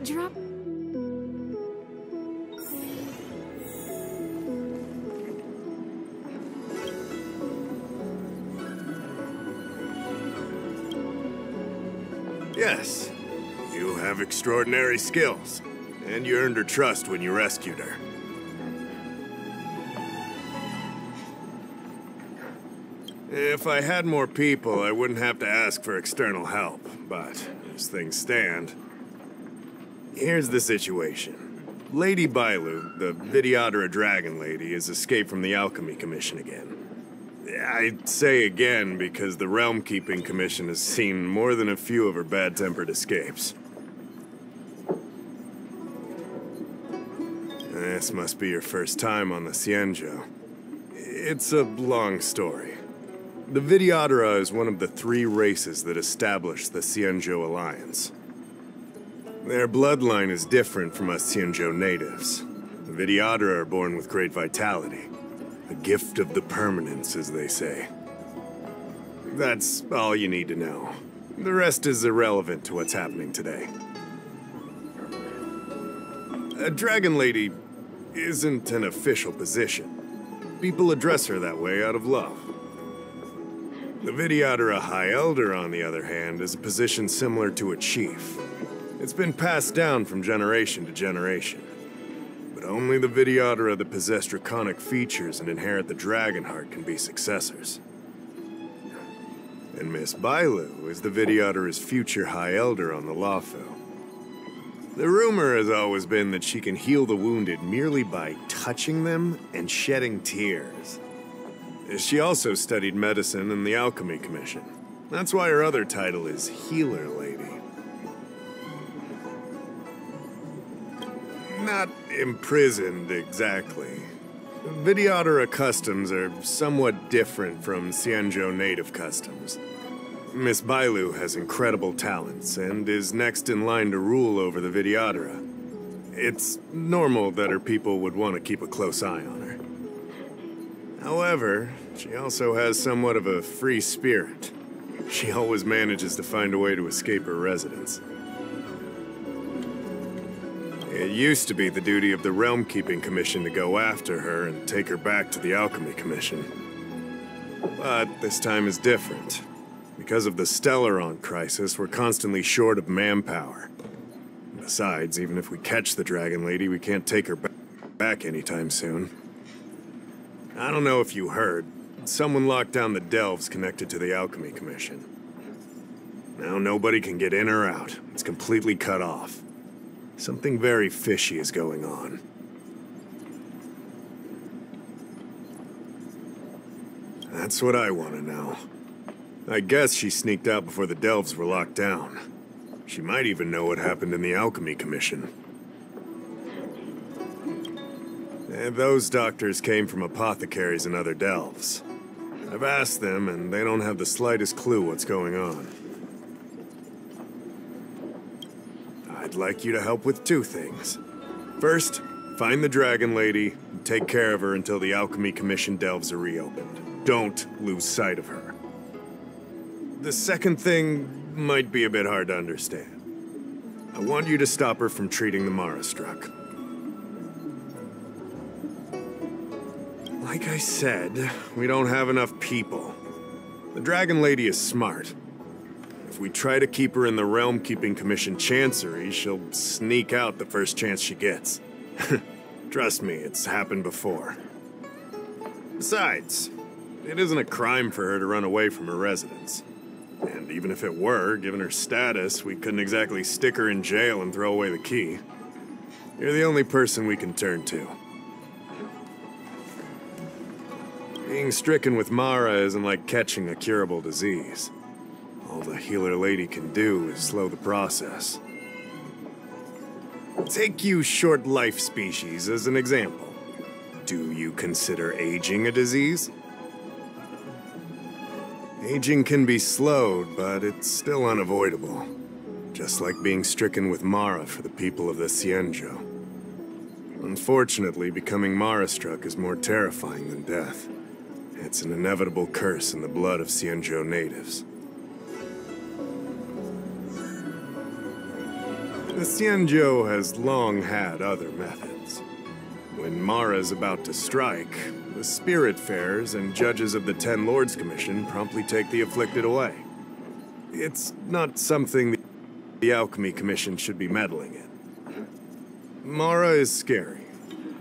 Drop. Yes, you have extraordinary skills, and you earned her trust when you rescued her. If I had more people, I wouldn't have to ask for external help, but as things stand... Here's the situation. Lady Bailu, the Videodora Dragon Lady, has escaped from the Alchemy Commission again. I say again because the Realm Keeping Commission has seen more than a few of her bad-tempered escapes. This must be your first time on the Xianzhou. It's a long story. The Videodora is one of the 3 races that established the Xianzhou Alliance. Their bloodline is different from us Xianzhou natives. The Videodora are born with great vitality. A gift of the permanence, as they say. That's all you need to know. The rest is irrelevant to what's happening today. A Dragon Lady isn't an official position. People address her that way out of love. The Videodora High Elder, on the other hand, is a position similar to a chief. It's been passed down from generation to generation. But only the Videodora that possess draconic features and inherit the dragon heart can be successors. And Miss Bailu is the Videodora's future High Elder on the Lawfell. The rumor has always been that she can heal the wounded merely by touching them and shedding tears. She also studied medicine in the Alchemy Commission. That's why her other title is Healer Lady. Not imprisoned, exactly. Videodora customs are somewhat different from Xianzhou native customs. Miss Bailu has incredible talents and is next in line to rule over the Videodora. It's normal that her people would want to keep a close eye on her. However, she also has somewhat of a free spirit. She always manages to find a way to escape her residence. It used to be the duty of the Realm Keeping Commission to go after her and take her back to the Alchemy Commission. But this time is different. Because of the Stellaron crisis, we're constantly short of manpower. Besides, even if we catch the Dragon Lady, we can't take her back anytime soon. I don't know if you heard, someone locked down the delves connected to the Alchemy Commission. Now nobody can get in or out. It's completely cut off. Something very fishy is going on. That's what I want to know. I guess she sneaked out before the delves were locked down. She might even know what happened in the Alchemy Commission. And those doctors came from apothecaries and other delves. I've asked them, and they don't have the slightest clue what's going on. I'd like you to help with 2 things. First, find the Dragon Lady and take care of her until the Alchemy Commission delves are reopened. Don't lose sight of her. The second thing might be a bit hard to understand. I want you to stop her from treating the Mara-struck. Like I said, we don't have enough people. The Dragon Lady is smart. If we try to keep her in the Realm Keeping Commission Chancery, she'll sneak out the first chance she gets. Trust me, it's happened before. Besides, it isn't a crime for her to run away from her residence. And even if it were, given her status, we couldn't exactly stick her in jail and throw away the key. You're the only person we can turn to. Being stricken with Mara isn't like catching a curable disease. All the Healer Lady can do is slow the process. Take you short life species as an example. Do you consider aging a disease? Aging can be slowed, but it's still unavoidable. Just like being stricken with Mara for the people of the Xianzhou. Unfortunately, becoming Mara-struck is more terrifying than death. It's an inevitable curse in the blood of Xianzhou natives. The Xianzhou has long had other methods. When Mara is about to strike, the Spiritfarers and judges of the Ten Lords Commission promptly take the afflicted away. It's not something the Alchemy Commission should be meddling in. Mara is scary,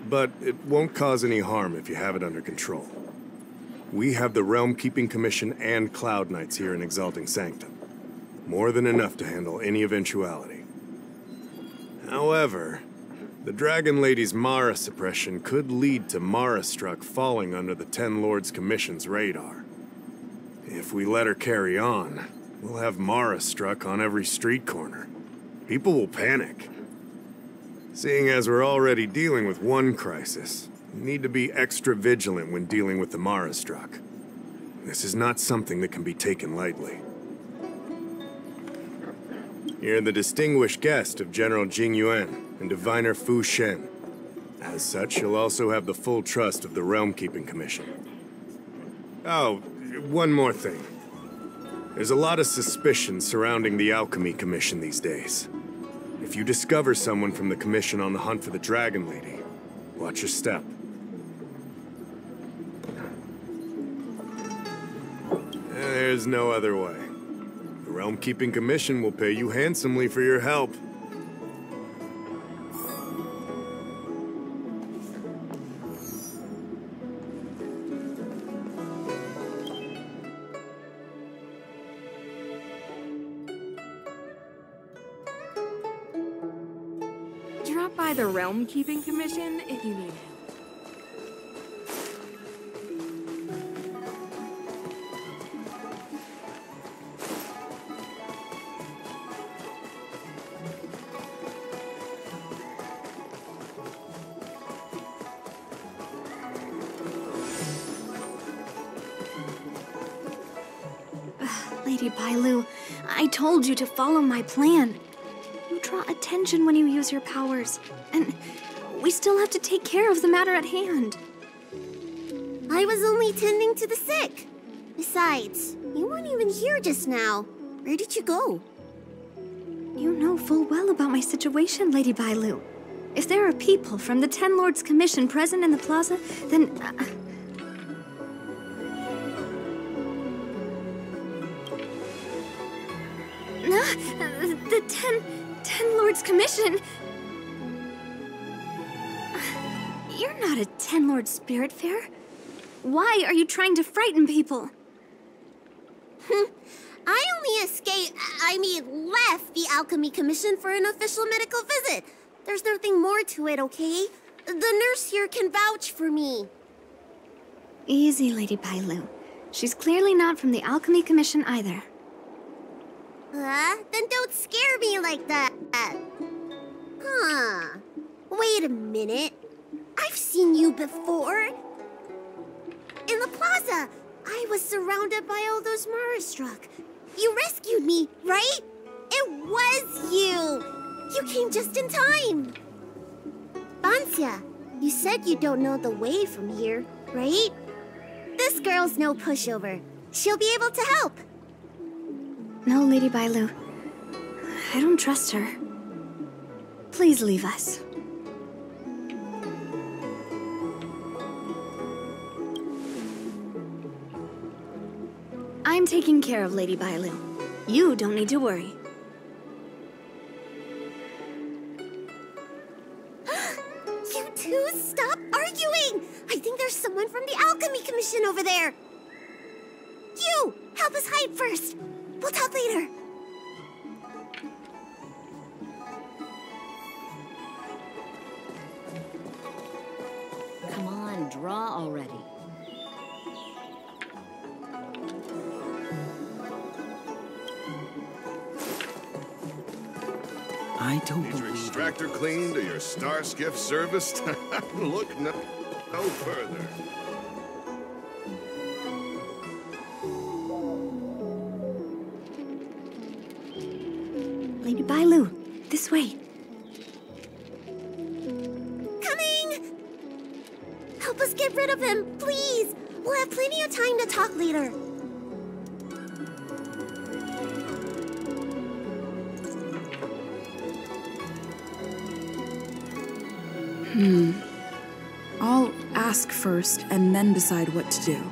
but it won't cause any harm if you have it under control. We have the Realm Keeping Commission and Cloud Knights here in Exalting Sanctum. More than enough to handle any eventuality. However, the Dragon Lady's Mara suppression could lead to Mara-struck falling under the Ten Lords Commission's radar. If we let her carry on, we'll have Mara-struck on every street corner. People will panic. Seeing as we're already dealing with one crisis, we need to be extra vigilant when dealing with the Mara-struck. This is not something that can be taken lightly. You're the distinguished guest of General Jing Yuan and Diviner Fu Shen. As such, you'll also have the full trust of the Realm Keeping Commission. Oh, one more thing. There's a lot of suspicion surrounding the Alchemy Commission these days. If you discover someone from the Commission on the hunt for the Dragon Lady, watch your step. There's no other way. The Realm Keeping Commission will pay you handsomely for your help. Drop by the Realm Keeping Commission if you need help. Lady Bailu, I told you to follow my plan. You draw attention when you use your powers, and we still have to take care of the matter at hand. I was only tending to the sick. Besides, you weren't even here just now. Where did you go? You know full well about my situation, Lady Bailu. If there are people from the Ten Lords Commission present in the plaza, then... the Ten Lords Commission... You're not a Ten Lord Spiritfarer. Why are you trying to frighten people? I only left the Alchemy Commission for an official medical visit. There's nothing more to it, okay? The nurse here can vouch for me. Easy, Lady Bailu. She's clearly not from the Alchemy Commission either. Then don't scare me like that. Huh. Wait a minute. I've seen you before. In the plaza, I was surrounded by all those Mara-struck. You rescued me, right? It was you! You came just in time! Banxia, you said you don't know the way from here, right? This girl's no pushover. She'll be able to help. No, Lady Bailu. I don't trust her. Please leave us. I'm taking care of Lady Bailu. You don't need to worry. You two, stop arguing! I think there's someone from the Alchemy Commission over there. You, help us hide first. We'll talk later. Come on, draw already. I don't Need your believe extractor cleaned or your star skiff serviced? Look no further. Lady Bailu, this way. Coming! Help us get rid of him, please! We'll have plenty of time to talk later. I'll ask first and then decide what to do.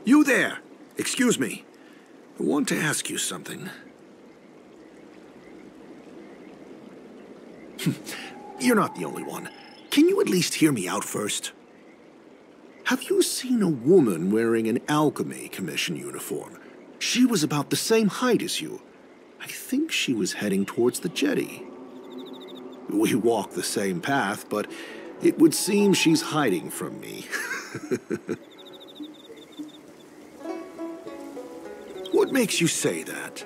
You there! Excuse me. I want to ask you something. You're not the only one. Can you at least hear me out first? Have you seen a woman wearing an Alchemy Commission uniform? She was about the same height as you. I think she was heading towards the jetty. We walk the same path, but it would seem she's hiding from me. What makes you say that?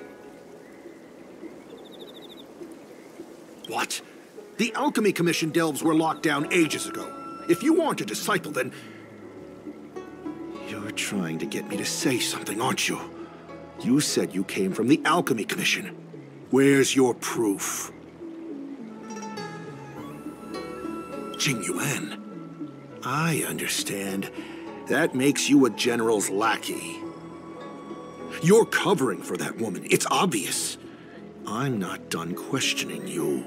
What? The Alchemy Commission delves were locked down ages ago. If you aren't a disciple, then... You're trying to get me to say something, aren't you? You said you came from the Alchemy Commission. Where's your proof? Jing Yuan. I understand. That makes you a general's lackey. You're covering for that woman. It's obvious. I'm not done questioning you.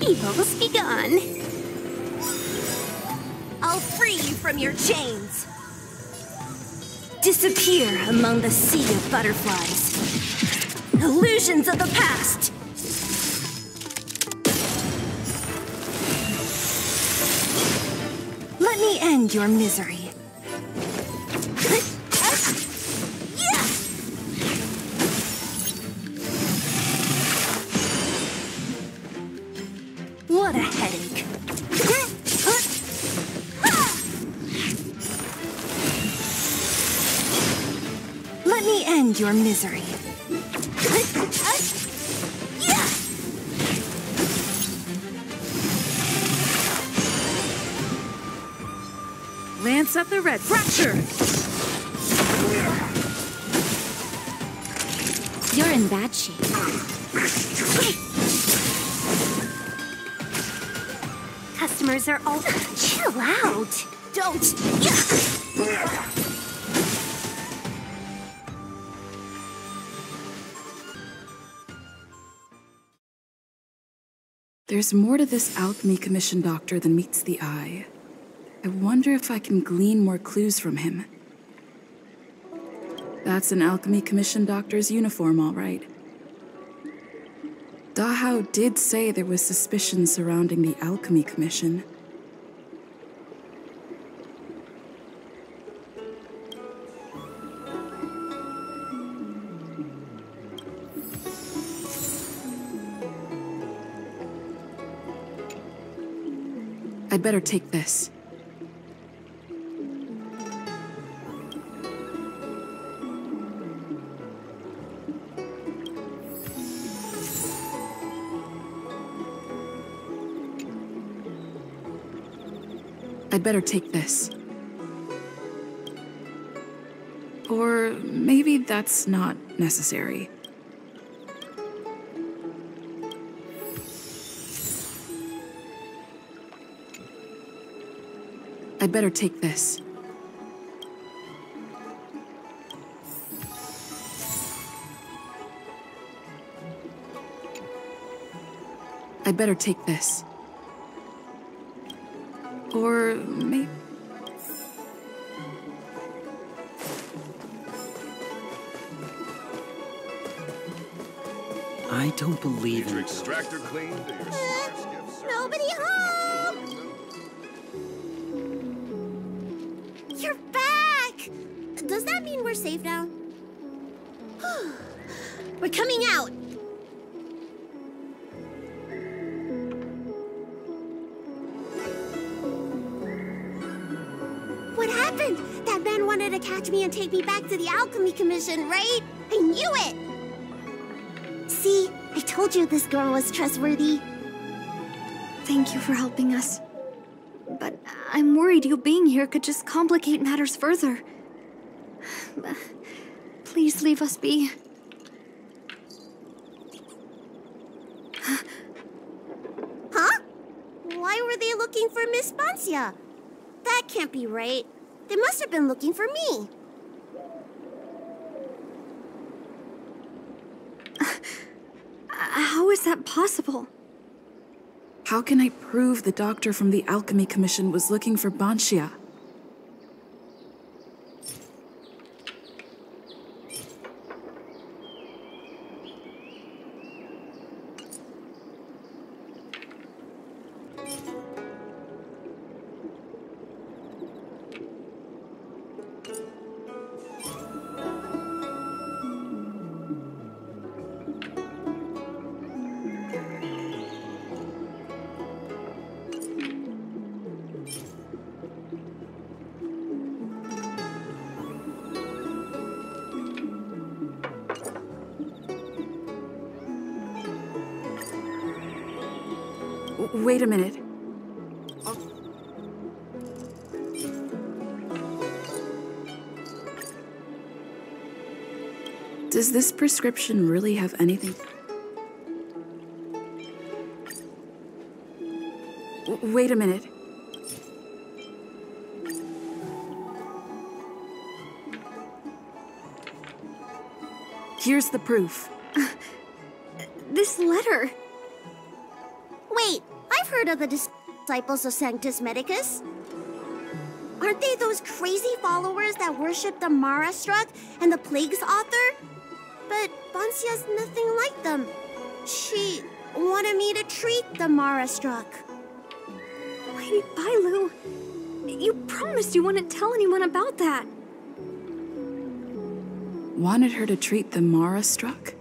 Evil's begun. I'll free you from your chains. Disappear among the sea of butterflies. Illusions of the past. Let me end your misery. What a headache. Let me end your misery. Lance up the red fracture! You're in bad shape. Customers are all... Chill out! Don't... There's more to this Alchemy Commission doctor than meets the eye. I wonder if I can glean more clues from him. That's an Alchemy Commission doctor's uniform, all right. Dahao did say there was suspicion surrounding the Alchemy Commission. I'd better take this. I'd better take this. Or maybe that's not necessary. I'd better take this. I'd better take this. Or maybe... I don't believe Need your in extractor cleaned or your star skiff serviced? Nobody home! You're back! Does that mean we're safe now? We're coming out! What happened? That man wanted to catch me and take me back to the Alchemy Commission, right? I knew it! See, I told you this girl was trustworthy. Thank you for helping us. But I'm worried you being here could just complicate matters further. Please leave us be. Huh? Why were they looking for Miss Bancia? That can't be right. They must have been looking for me. How is that possible? How can I prove the doctor from the Alchemy Commission was looking for Bancia? Wait a minute. Does this prescription really have anything? Wait a minute. Here's the proof. This letter. Wait, I've heard of the disciples of Sanctus Medicus. Aren't they those crazy followers that worship the Mara Struck and the Plague's author? But Bancia's nothing like them. She wanted me to treat the Mara Struck. Lady Bailu, you promised you wouldn't tell anyone about that. Wanted her to treat the Mara Struck?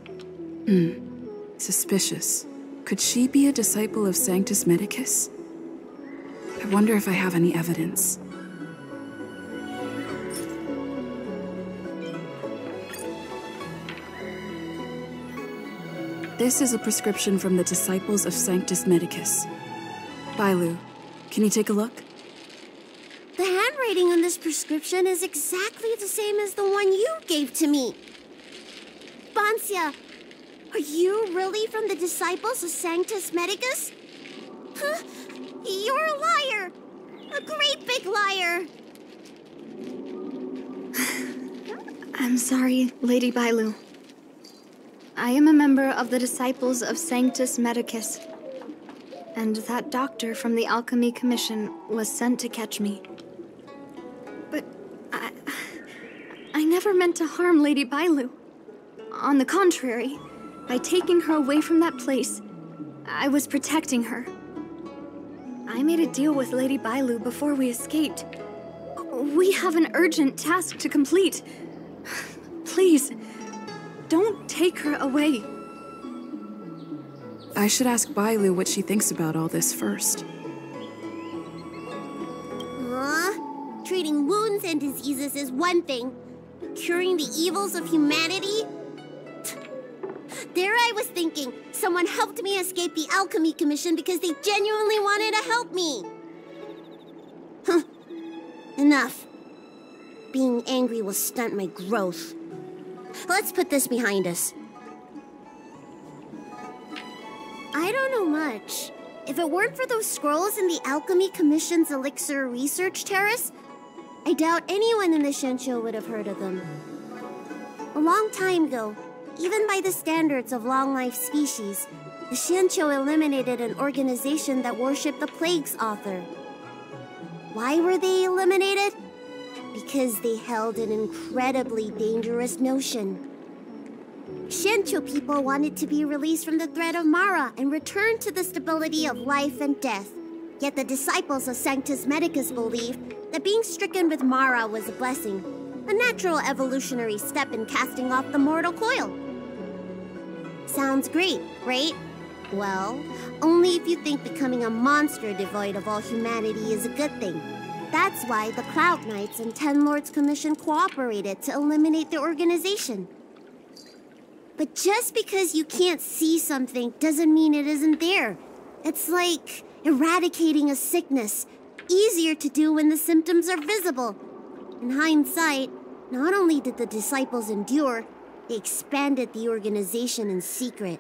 Suspicious. Could she be a disciple of Sanctus Medicus? I wonder if I have any evidence. This is a prescription from the disciples of Sanctus Medicus. Bailu, can you take a look? The handwriting on this prescription is exactly the same as the one you gave to me. Bancia, are you really from the disciples of Sanctus Medicus? Huh? You're a liar! A great big liar! I'm sorry, Lady Bailu. I am a member of the disciples of Sanctus Medicus, and that doctor from the Alchemy Commission was sent to catch me. But I never meant to harm Lady Bailu. On the contrary, by taking her away from that place, I was protecting her. I made a deal with Lady Bailu before we escaped. We have an urgent task to complete. Please, don't take her away. I should ask Bailu what she thinks about all this first. Treating wounds and diseases is one thing. Curing the evils of humanity? There I was thinking, someone helped me escape the Alchemy Commission because they genuinely wanted to help me. Huh. Enough. Being angry will stunt my growth. Let's put this behind us. I don't know much. If it weren't for those scrolls in the Alchemy Commission's Elixir Research Terrace, I doubt anyone in the Shenshou would have heard of them. A long time ago, even by the standards of long-life species, the Shenshou eliminated an organization that worshipped the Plague's author. Why were they eliminated? Because they held an incredibly dangerous notion. Shenshou people wanted to be released from the threat of Mara and return to the stability of life and death. Yet the disciples of Sanctus Medicus believed that being stricken with Mara was a blessing. A natural evolutionary step in casting off the mortal coil. Sounds great, right? Well, only if you think becoming a monster devoid of all humanity is a good thing. That's why the Cloud Knights and Ten Lords Commission cooperated to eliminate the organization. But just because you can't see something doesn't mean it isn't there. It's like eradicating a sickness. Easier to do when the symptoms are visible. In hindsight, not only did the disciples endure, they expanded the organization in secret.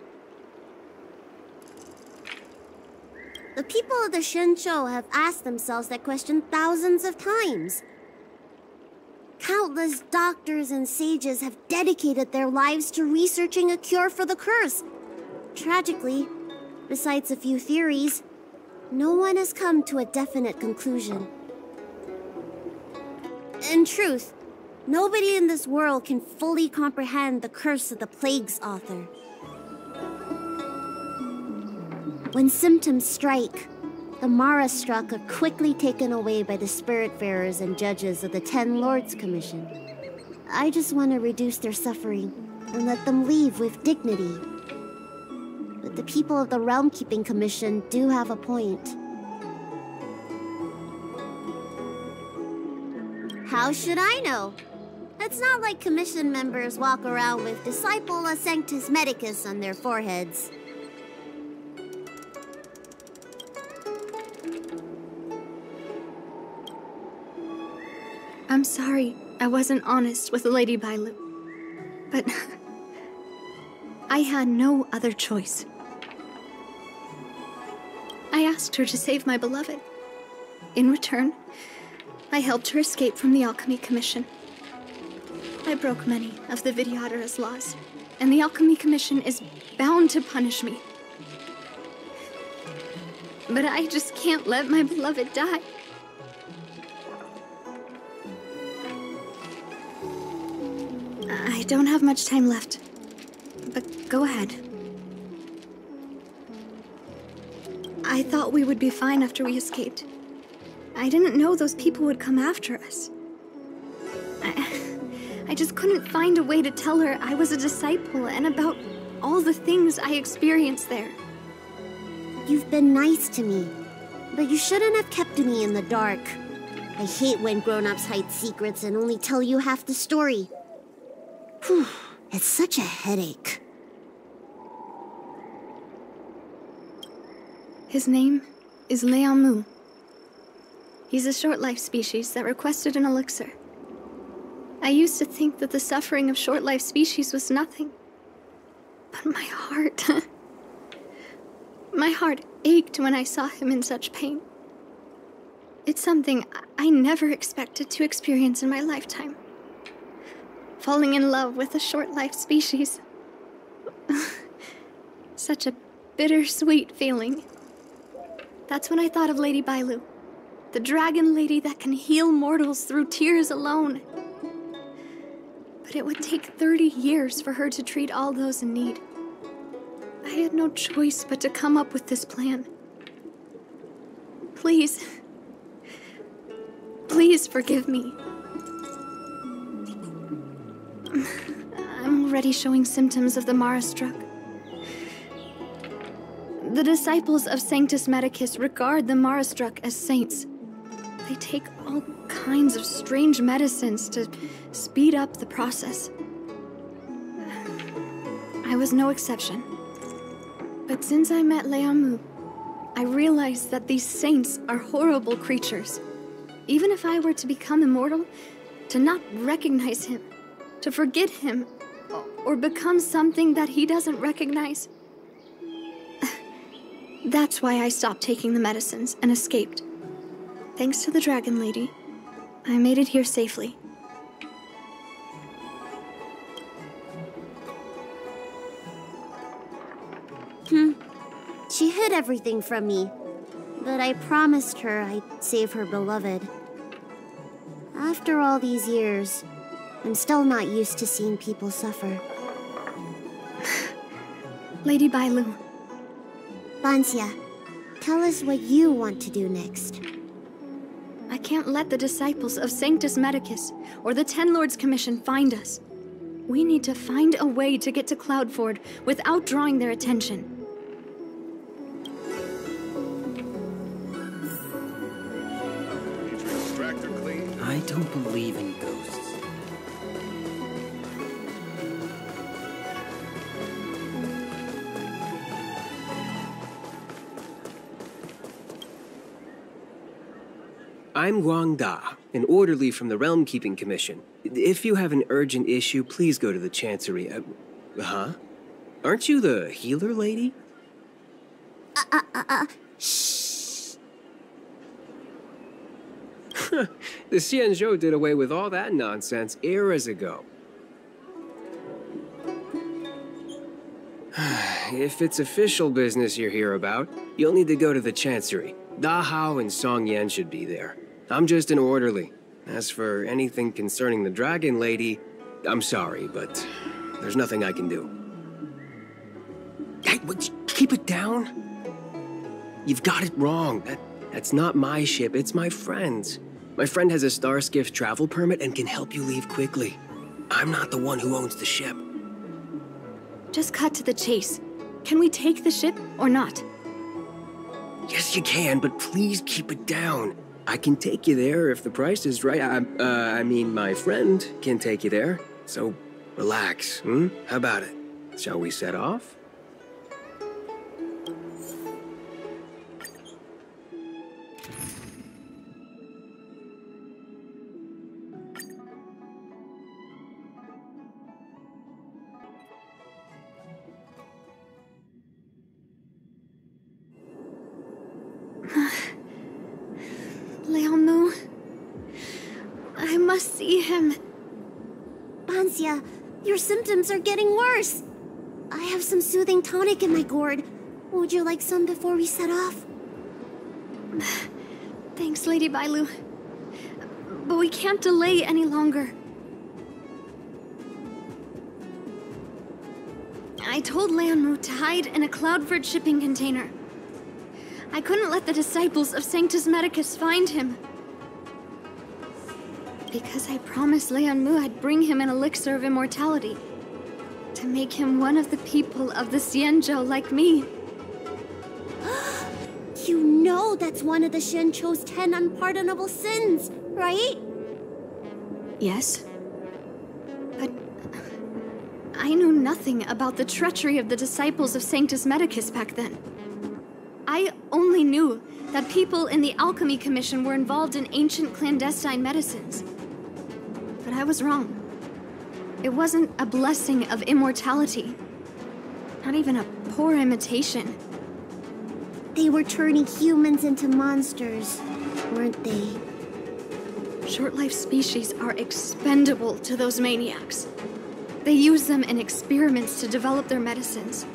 The people of the Shincho have asked themselves that question thousands of times. Countless doctors and sages have dedicated their lives to researching a cure for the curse. Tragically, besides a few theories, no one has come to a definite conclusion. In truth, nobody in this world can fully comprehend the curse of the plague's author. When symptoms strike, the Mara struck are quickly taken away by the Spiritfarers and judges of the Ten Lords Commission. I just want to reduce their suffering and let them leave with dignity. But the people of the Realm Keeping Commission do have a point. How should I know? It's not like Commission members walk around with Disciple Sanctus Medicus on their foreheads. I'm sorry I wasn't honest with Lady Bailu, but I had no other choice. I asked her to save my beloved. In return, I helped her escape from the Alchemy Commission. I broke many of the Vidyadhara's laws, and the Alchemy Commission is bound to punish me. But I just can't let my beloved die. I don't have much time left, but go ahead. I thought we would be fine after we escaped. I didn't know those people would come after us. I just couldn't find a way to tell her I was a disciple and about all the things I experienced there. You've been nice to me, but you shouldn't have kept me in the dark. I hate when grown-ups hide secrets and only tell you half the story. Whew, it's such a headache. His name is Leamu. He's a short-life species that requested an elixir. I used to think that the suffering of short-life species was nothing. But my heart... my heart ached when I saw him in such pain. It's something I never expected to experience in my lifetime. Falling in love with a short-life species. Such a bittersweet feeling. That's when I thought of Lady Bailu, the dragon lady that can heal mortals through tears alone. But it would take 30 years for her to treat all those in need. I had no choice but to come up with this plan. Please, please forgive me. I'm already showing symptoms of the Mara struck. The disciples of Sanctus Medicus regard the Mara struck as saints. They take all kinds of strange medicines to speed up the process. I was no exception. But since I met Leamu, I realized that these saints are horrible creatures. Even if I were to become immortal, to not recognize him, to forget him, or become something that he doesn't recognize. That's why I stopped taking the medicines and escaped. Thanks to the Dragon Lady, I made it here safely. She hid everything from me, but I promised her I'd save her beloved. After all these years, I'm still not used to seeing people suffer. Lady Bailu. Bansia, tell us what you want to do next. I can't let the disciples of Sanctus Medicus or the Ten Lords Commission find us. We need to find a way to get to Cloudford without drawing their attention. I don't believe in ghosts. I'm Guang Da, an orderly from the Realm Keeping Commission. If you have an urgent issue, please go to the Chancery. Huh? Aren't you the healer lady? Shh. The Xianzhou did away with all that nonsense eras ago. If it's official business you're here about, you'll need to go to the Chancery. Da Hao and Song Yan should be there. I'm just an orderly. As for anything concerning the Dragon Lady, I'm sorry, but there's nothing I can do. Hey, keep it down. You've got it wrong. That's not my ship, it's my friend's. My friend has a Starskiff travel permit and can help you leave quickly. I'm not the one who owns the ship. Just cut to the chase. Can we take the ship or not? Yes, you can, but please keep it down. I can take you there if the price is right. I mean, my friend can take you there. So, relax, hmm? How about it? Shall we set off? Leomu. I must see him. Bansia, your symptoms are getting worse. I have some soothing tonic in my gourd. Would you like some before we set off? Thanks, Lady Bailu. But we can't delay any longer. I told Leonmu to hide in a Cloudford shipping container. I couldn't let the disciples of Sanctus Medicus find him. Because I promised Leonmu I'd bring him an elixir of immortality. To make him one of the people of the Xianzhou like me. You know that's one of the Xianzhou's 10 unpardonable sins, right? Yes. But I knew nothing about the treachery of the disciples of Sanctus Medicus back then. I only knew that people in the Alchemy Commission were involved in ancient clandestine medicines. But I was wrong. It wasn't a blessing of immortality. Not even a poor imitation. They were turning humans into monsters, weren't they? Short-life species are expendable to those maniacs. They use them in experiments to develop their medicines.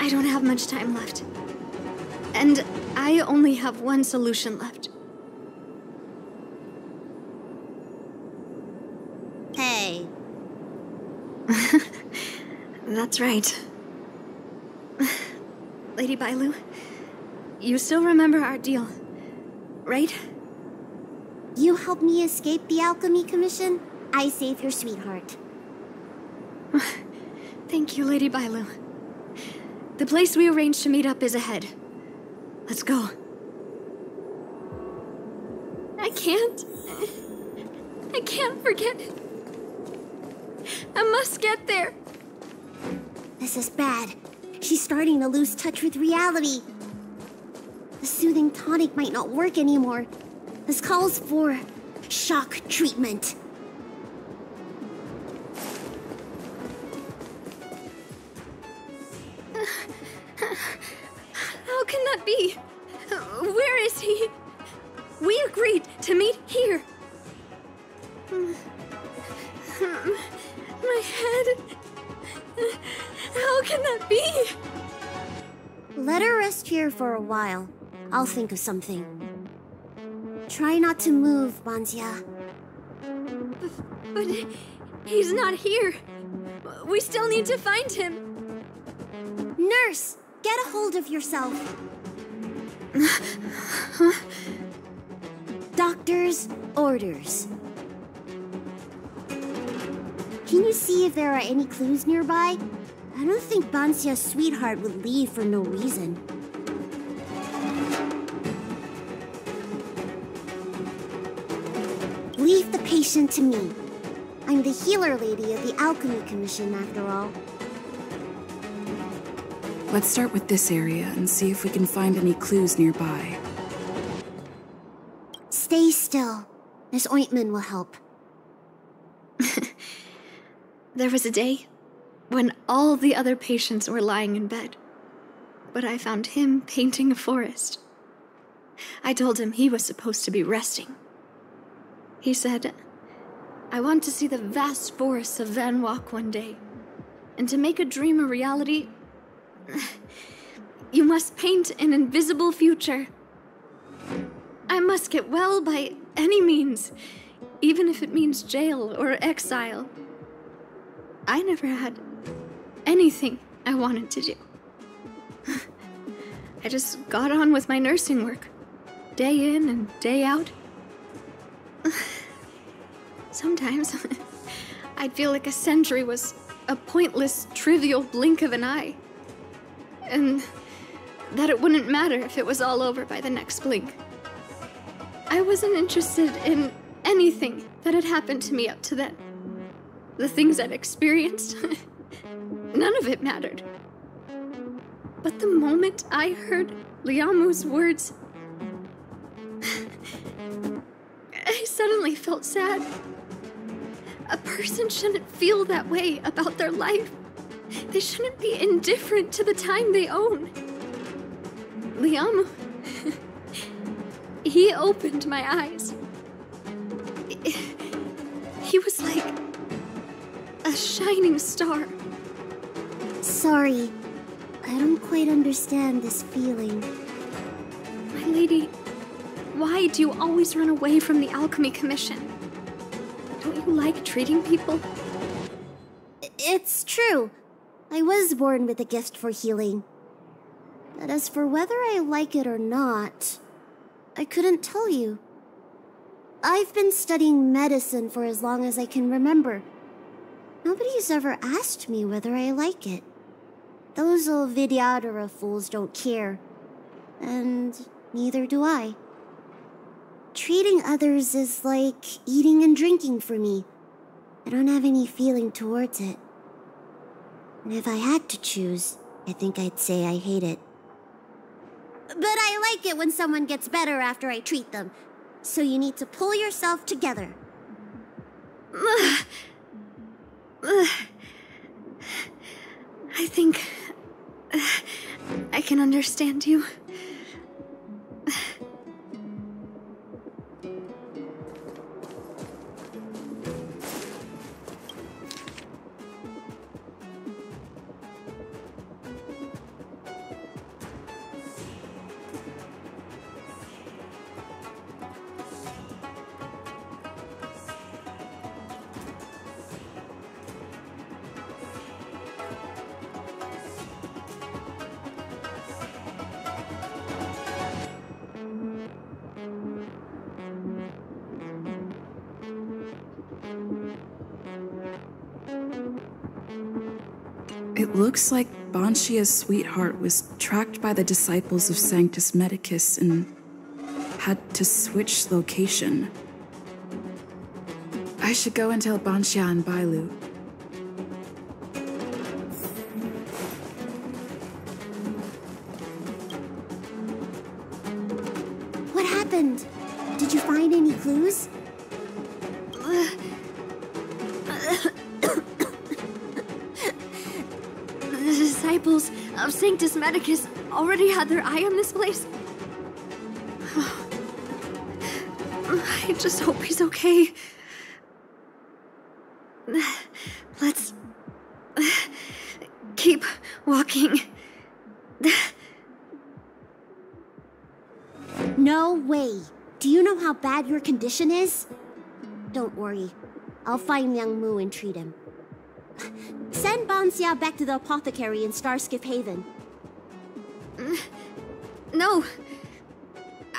I don't have much time left. And I only have one solution left. Hey. That's right. Lady Bailu, you still remember our deal, right? You helped me escape the Alchemy Commission, I save your sweetheart. Thank you, Lady Bailu. The place we arranged to meet up is ahead. Let's go. I can't forget it. I must get there. This is bad. She's starting to lose touch with reality. The soothing tonic might not work anymore. This calls for shock treatment. How can that be? Where is he? We agreed to meet here. My head. How can that be? Let her rest here for a while. I'll think of something. Try not to move, Bansia. But he's not here. We still need to find him. Nurse, get a hold of yourself. Doctor's orders. Can you see if there are any clues nearby? I don't think Banxia's sweetheart would leave for no reason. Leave the patient to me. I'm the healer lady of the Alchemy Commission, after all. Let's start with this area and see if we can find any clues nearby. Stay still. This ointment will help. There was a day when all the other patients were lying in bed, but I found him painting a forest. I told him he was supposed to be resting. He said, "I want to see the vast forests of Van Walk one day, and to make a dream a reality, you must paint an invisible future. I must get well by any means, even if it means jail or exile." I never had anything I wanted to do. I just got on with my nursing work, day in and day out. Sometimes I'd feel like a century was a pointless, trivial blink of an eye, and that it wouldn't matter if it was all over by the next blink. I wasn't interested in anything that had happened to me up to then. The things I'd experienced, none of it mattered. But the moment I heard Liamu's words, I suddenly felt sad. A person shouldn't feel that way about their life. They shouldn't be indifferent to the time they own. Liamu, he opened my eyes. He was like a shining star. Sorry, I don't quite understand this feeling. My lady, why do you always run away from the Alchemy Commission? Don't you like treating people? It's true. I was born with a gift for healing. But as for whether I like it or not, I couldn't tell you. I've been studying medicine for as long as I can remember. Nobody's ever asked me whether I like it. Those old Vidyadhara fools don't care. And neither do I. Treating others is like eating and drinking for me. I don't have any feeling towards it. And if I had to choose, I think I'd say I hate it. But I like it when someone gets better after I treat them. So you need to pull yourself together. I think I can understand you. It looks like Banshia's sweetheart was tracked by the disciples of Sanctus Medicus and had to switch location. I should go and tell Banshia and Bailu. What happened? Did you find any clues? The disciples of Sanctus Medicus already had their eye on this place. I just hope he's okay. Let's keep walking. No way. Do you know how bad your condition is? Don't worry. I'll find Young Mu and treat him. Send Banxia back to the apothecary in Starskip Haven. No.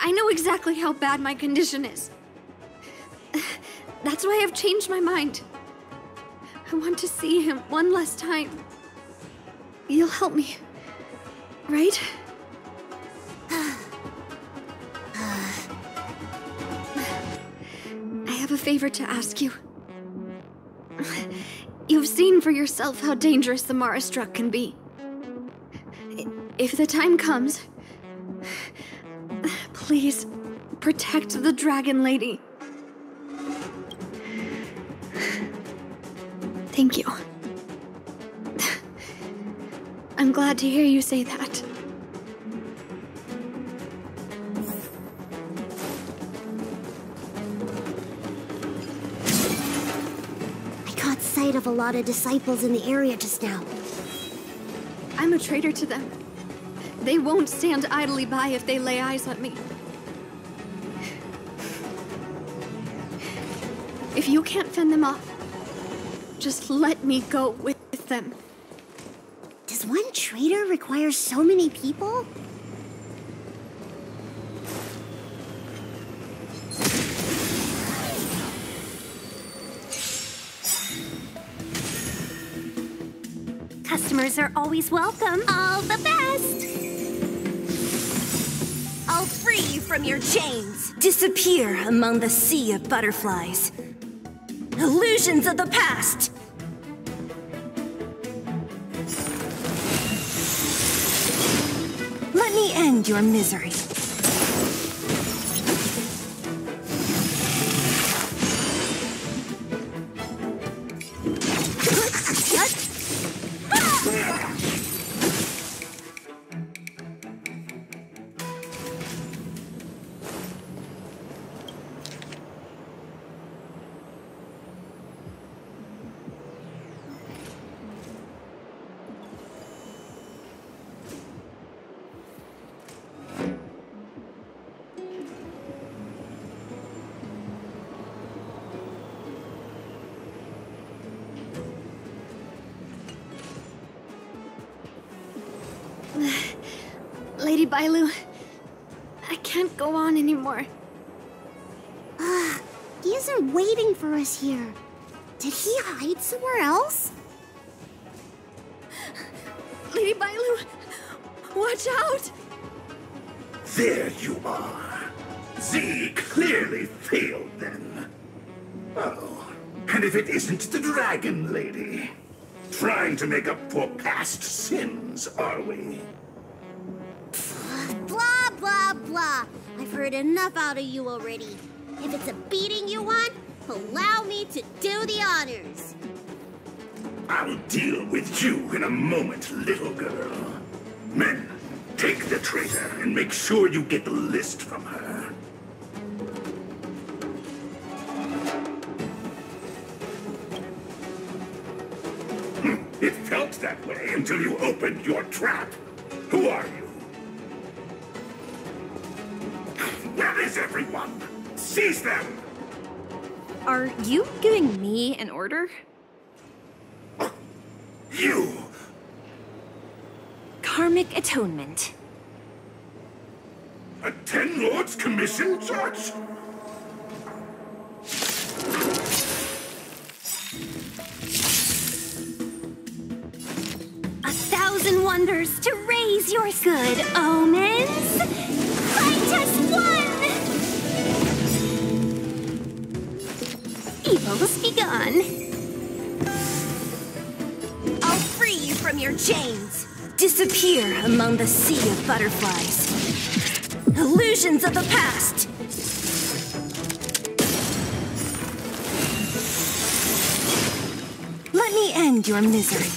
I know exactly how bad my condition is. That's why I've changed my mind. I want to see him one last time. You'll help me, right? I have a favor to ask you. You've seen for yourself how dangerous the Mara Struck can be. If the time comes, please protect the Dragon Lady. Thank you. I'm glad to hear you say that. I caught sight of a lot of disciples in the area just now. I'm a traitor to them. They won't stand idly by if they lay eyes on me. If you can't fend them off, just let me go with them. Does one traitor require so many people? Customers are always welcome. All the best! I'll free you from your chains. Disappear among the sea of butterflies. Illusions of the past! Let me end your misery. Lady Bailu, I can't go on anymore. He's are waiting for us here. Did he hide somewhere else? Lady Bailu, watch out! There you are. Z clearly failed then. Oh, and if it isn't the Dragon Lady? Trying to make up for past sins, are we? Blah, blah, blah. I've heard enough out of you already. If it's a beating you want, allow me to do the honors. I'll deal with you in a moment, little girl. Men, take the traitor and make sure you get the list from her. It felt that way until you opened your trap. Who are you? Where is everyone? Seize them! Are you giving me an order? You! Karmic atonement. A Ten Lords Commission, Judge? A thousand wonders to raise your good omens. Fight us one! Evil's begun. I'll free you from your chains. Disappear among the sea of butterflies. Illusions of the past. Let me end your misery.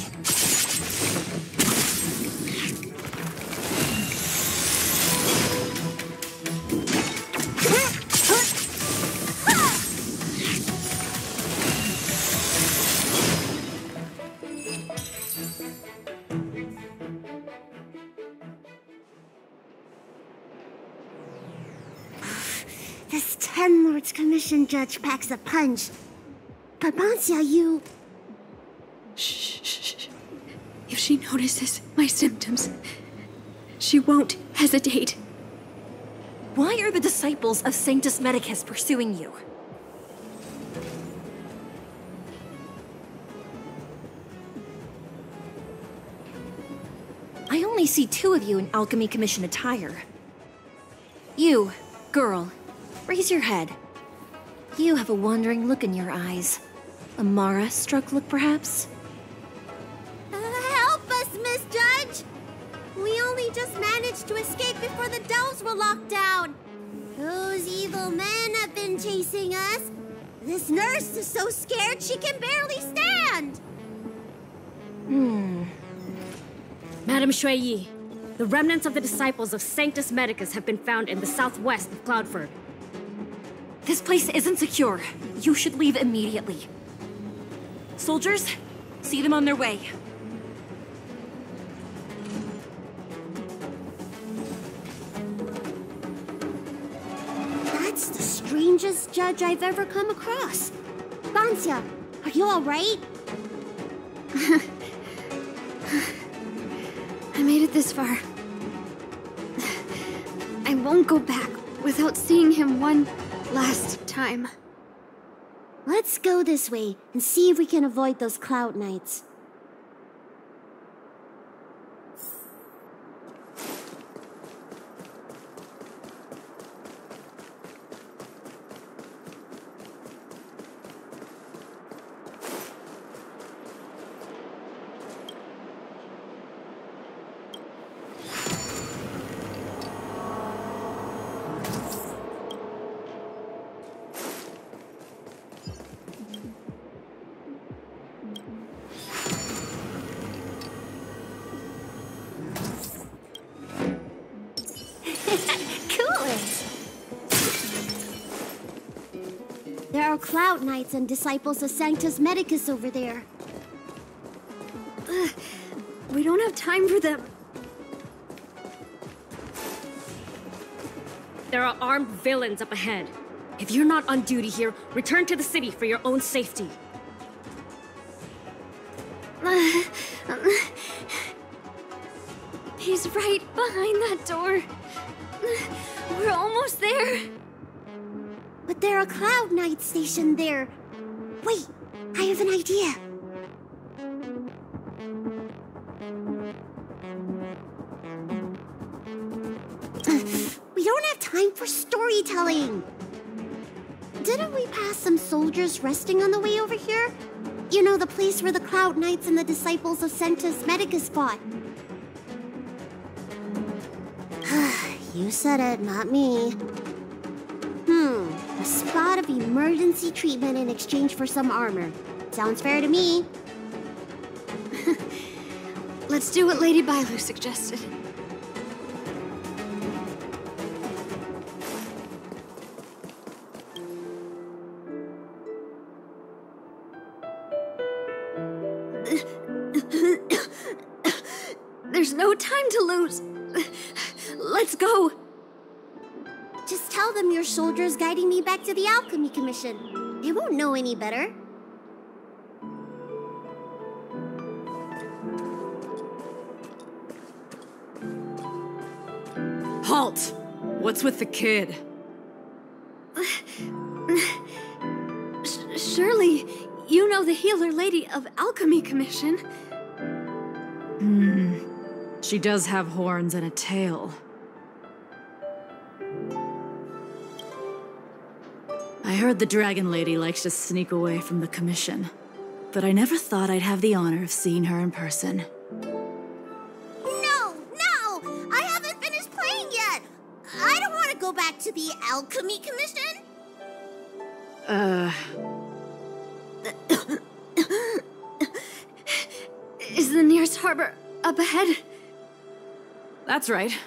This Ten Lords Commission judge packs a punch. But Bancia, you... Shh. If she notices my symptoms, she won't hesitate. Why are the disciples of Sanctus Medicus pursuing you? I only see 2 of you in Alchemy Commission attire. You, girl, raise your head. You have a wandering look in your eyes. A Mara-struck look, perhaps? Help us, Miss Judge! We only just managed to escape before the delves were locked down. Those evil men have been chasing us. This nurse is so scared she can barely stand. Madame Shuiyi, the remnants of the disciples of Sanctus Medicus have been found in the southwest of Cloudford. This place isn't secure. You should leave immediately. Soldiers, see them on their way. That's the strangest judge I've ever come across. Bancia, are you all right? I made it this far. I won't go back without seeing him one last time. Let's go this way and see if we can avoid those cloud knights. There are Cloud Knights and disciples of Sanctus Medicus over there. We don't have time for them. There are armed villains up ahead. If you're not on duty here, return to the city for your own safety. He's right behind that door. We're almost there. But there are Cloud Knights stationed there. Wait, I have an idea. We don't have time for storytelling. Didn't we pass some soldiers resting on the way over here? You know, the place where the Cloud Knights and the disciples of Sanctus Medicus fought. You said it, not me. A spot of emergency treatment in exchange for some armor. Sounds fair to me. Let's do what Lady Bailu suggested. There's no time to lose. Let's go. Just tell them your soldiers guiding me back to the Alchemy Commission. They won't know any better. Halt! What's with the kid? Surely, you know the healer lady of Alchemy Commission. She does have horns and a tail. I heard the Dragon Lady likes to sneak away from the Commission, but I never thought I'd have the honor of seeing her in person. No! I haven't finished playing yet! I don't want to go back to the Alchemy Commission! Is the nearest harbor up ahead? That's right.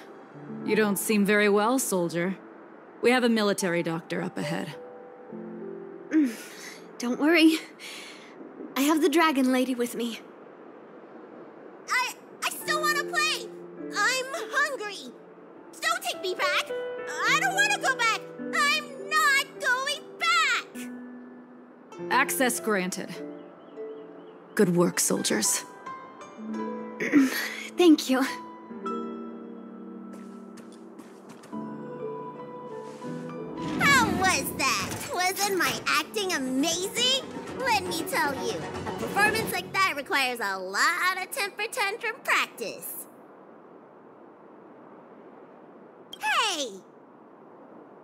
You don't seem very well, soldier. We have a military doctor up ahead. Don't worry. I have the Dragon Lady with me. I still want to play! I'm hungry! Don't take me back! I don't want to go back! I'm not going back! Access granted. Good work, soldiers. Thank you. Isn't my acting amazing? Let me tell you, a performance like that requires a lot of temper tantrum practice. Hey!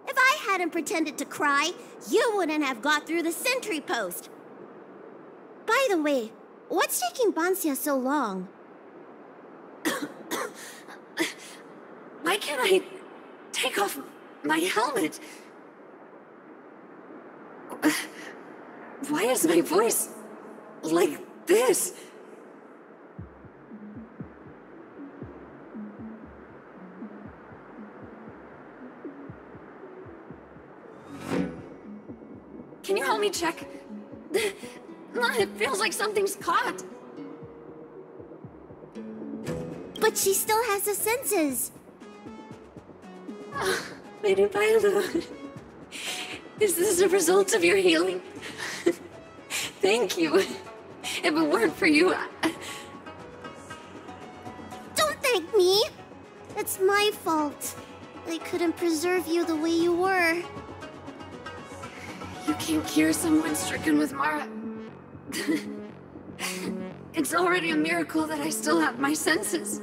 If I hadn't pretended to cry, you wouldn't have got through the sentry post. By the way, what's taking Bansia so long? Why can't I take off my helmet? Why is my voice like this? Can you help me check? It feels like something's caught. But she still has the senses. Lady Bailu, is this a result of your healing? Thank you. If it weren't for you, Don't thank me. It's my fault. I couldn't preserve you the way you were. You can't cure someone stricken with Mara. It's already a miracle that I still have my senses.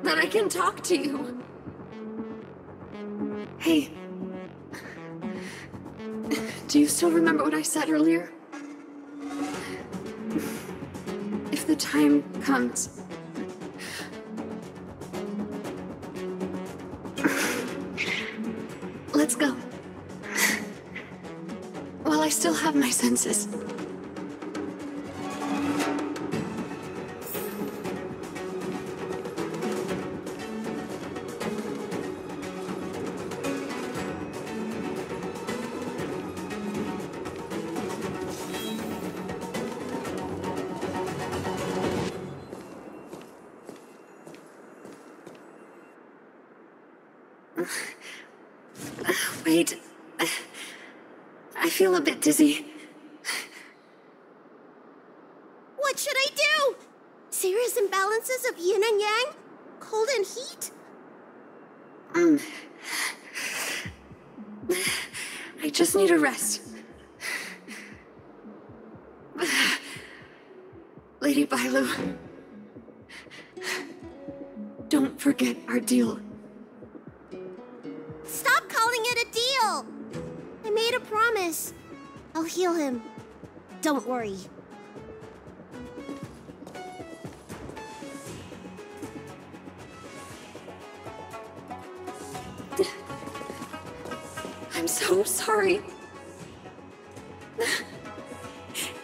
That I can talk to you. Hey. Do you still remember what I said earlier? If the time comes... Let's go. While I still have my senses. Wait. I feel a bit dizzy. What should I do? Serious imbalances of yin and yang? Cold and heat? I just need a rest. Lady Bailu, don't forget our deal. Stop calling it a deal! I made a promise. I'll heal him. Don't worry. I'm so sorry.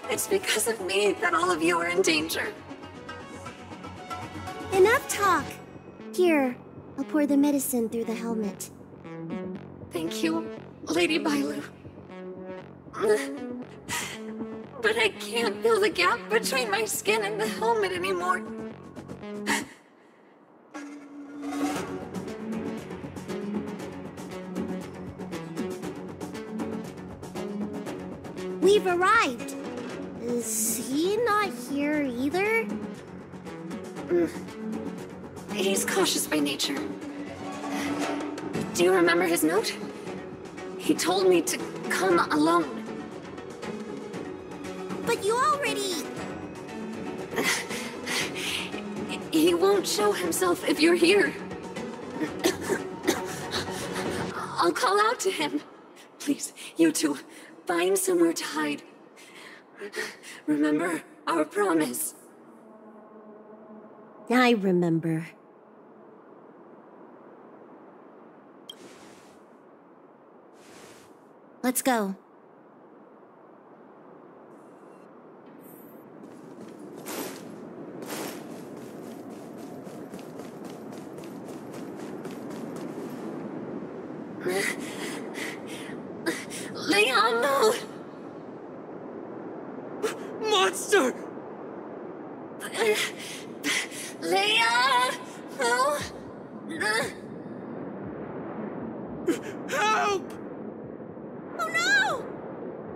It's because of me that all of you are in danger. Enough talk. Here, I'll pour the medicine through the helmet. Thank you, Lady Bailu. But I can't feel the gap between my skin and the helmet anymore. We've arrived. Is he not here either? He's cautious by nature. Do you remember his note? He told me to come alone. But you already... He won't show himself if you're here. I'll call out to him. Please, you two, find somewhere to hide. Remember our promise. I remember. Let's go. Leon, no! Monster! Leon! No! Help! Oh no!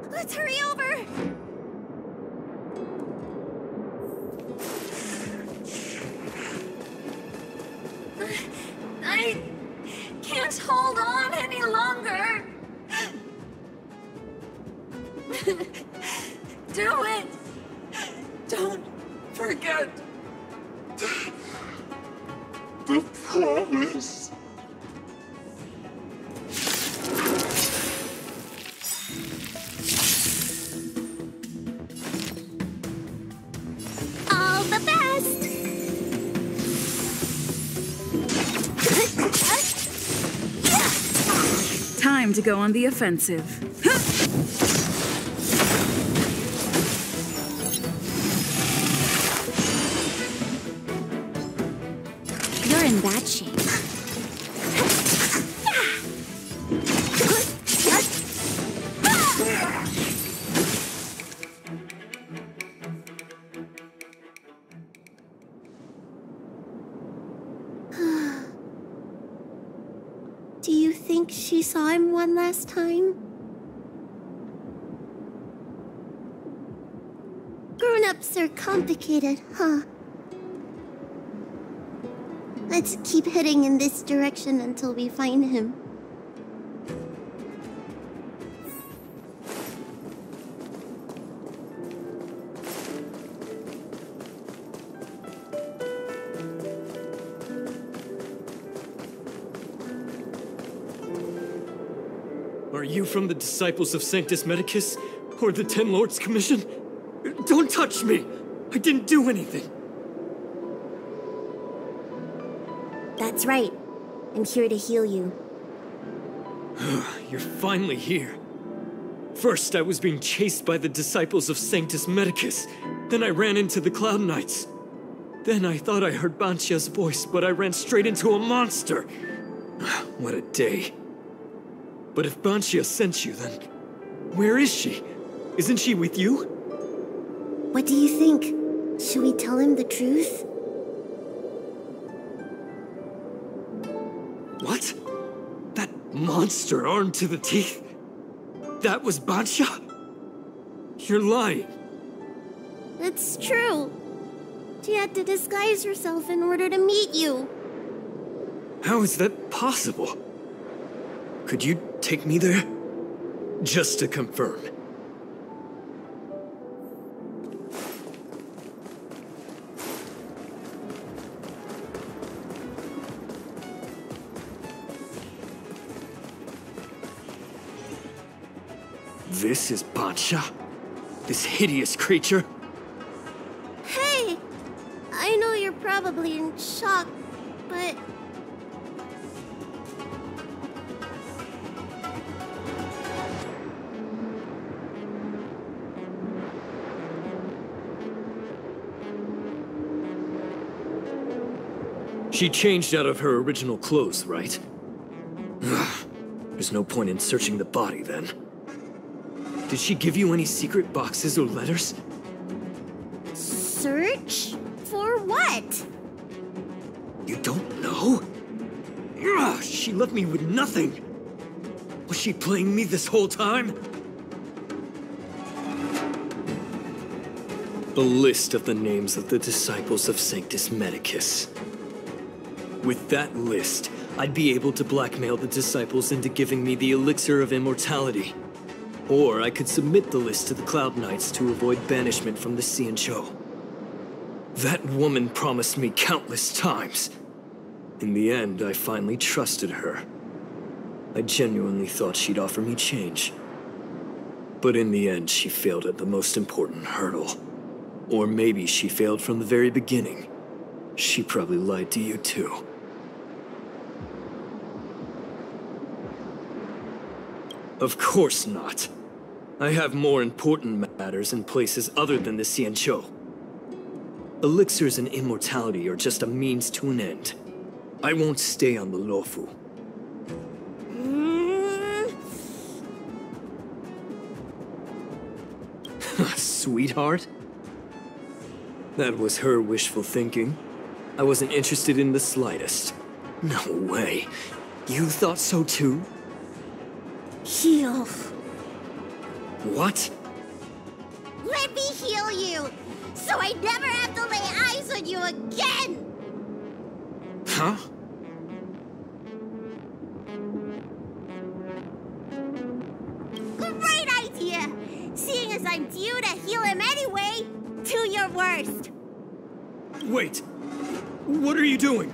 Let's hurry over! I can't hold on any longer. Do it! Don't forget the promise. All the best! Time to go on the offensive. You're in bad shape. Do you think she saw him one last time? Grown-ups are complicated, huh? Let's keep heading in this direction until we find him. Are you from the Disciples of Sanctus Medicus? Or the Ten Lords Commission? Don't touch me! I didn't do anything! That's right. I'm here to heal you. You're finally here. First, I was being chased by the Disciples of Sanctus Medicus. Then I ran into the Cloud Knights. Then I thought I heard Banshia's voice, but I ran straight into a monster. What a day. But if Banshia sent you, then where is she? Isn't she with you? What do you think? Should we tell him the truth? What? That monster armed to the teeth? That was Banshia? You're lying. It's true. She had to disguise herself in order to meet you. How is that possible? Could you take me there? Just to confirm. This is Banshia? This hideous creature? Hey! I know you're probably in shock, but... She changed out of her original clothes, right? There's no point in searching the body, then. Did she give you any secret boxes or letters? Search? For what? You don't know? She left me with nothing! Was she playing me this whole time? A list of the names of the Disciples of Sanctus Medicus. With that list, I'd be able to blackmail the Disciples into giving me the Elixir of Immortality. Or I could submit the list to the Cloud Knights to avoid banishment from the Xianzhou. That woman promised me countless times. In the end, I finally trusted her. I genuinely thought she'd offer me change. But in the end, she failed at the most important hurdle. Or maybe she failed from the very beginning. She probably lied to you too. Of course not. I have more important matters in places other than the Xianzhou. Elixirs and immortality are just a means to an end. I won't stay on the Luofu. Sweetheart? That was her wishful thinking. I wasn't interested in the slightest. No way. You thought so too? Heal. What? Let me heal you, so I never have to lay eyes on you again! Huh? Great idea! See I'm due to heal him anyway. Do your worst. Wait! What are you doing?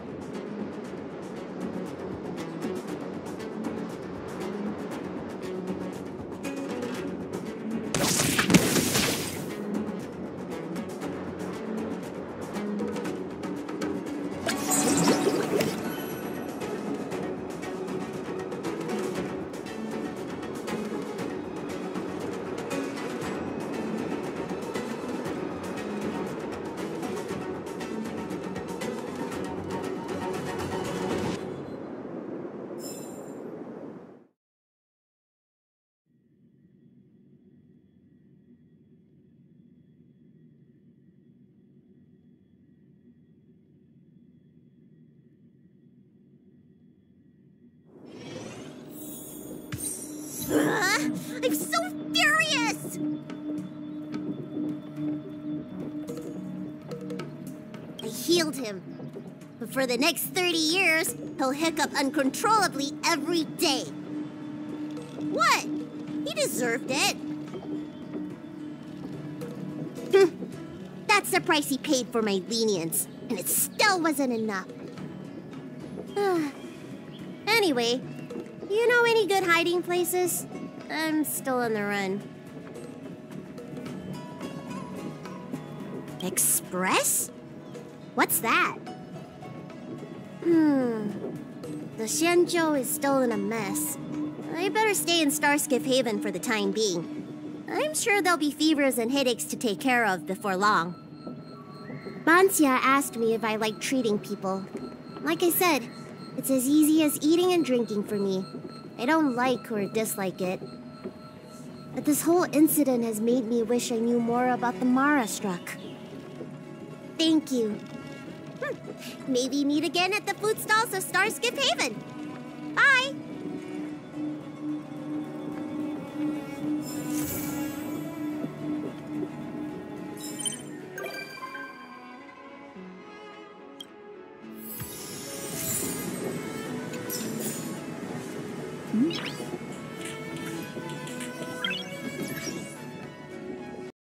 I'm so furious! I healed him. But for the next 30 years, he'll hiccup uncontrollably every day. What? He deserved it. That's the price he paid for my lenience, and it still wasn't enough. Anyway, you know any good hiding places? I'm still on the run. Express? What's that? The Xianzhou is still in a mess. I better stay in Starskiff Haven for the time being. I'm sure there'll be fevers and headaches to take care of before long. Banxia asked me if I like treating people. Like I said, it's as easy as eating and drinking for me. I don't like or dislike it. But this whole incident has made me wish I knew more about the Mara struck. Thank you. Maybe meet again at the food stalls of Starskiff Haven. Bye!